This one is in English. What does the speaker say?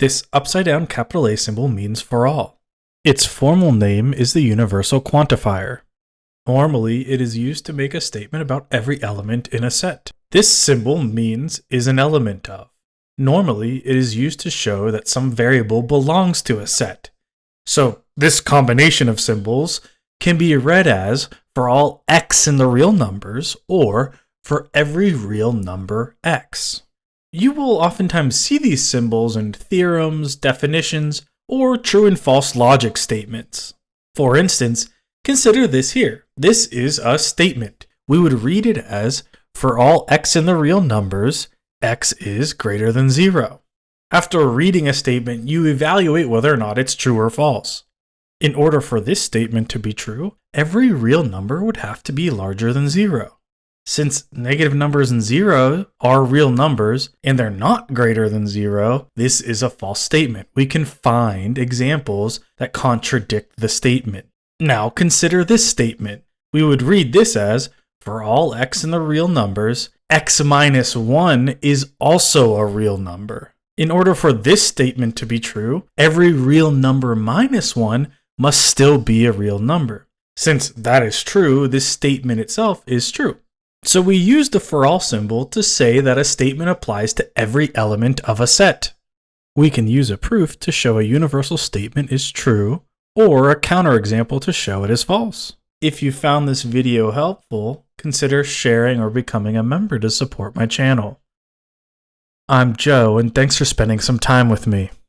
This upside-down capital A symbol means for all. Its formal name is the universal quantifier. Normally, it is used to make a statement about every element in a set. This symbol means is an element of. Normally, it is used to show that some variable belongs to a set. So, this combination of symbols can be read as for all x in the real numbers or for every real number x. You will oftentimes see these symbols in theorems, definitions, or true and false logic statements. For instance, consider this here. This is a statement. We would read it as, for all x in the real numbers, x is greater than 0. After reading a statement, you evaluate whether or not it's true or false. In order for this statement to be true, every real number would have to be larger than 0. Since negative numbers and 0 are real numbers and they're not greater than 0, this is a false statement. We can find examples that contradict the statement. Now consider this statement. We would read this as, for all x in the real numbers, x minus 1 is also a real number. In order for this statement to be true, every real number minus 1 must still be a real number. Since that is true, this statement itself is true. So we use the for all symbol to say that a statement applies to every element of a set. We can use a proof to show a universal statement is true, or a counterexample to show it is false. If you found this video helpful, consider sharing or becoming a member to support my channel. I'm Joe, and thanks for spending some time with me.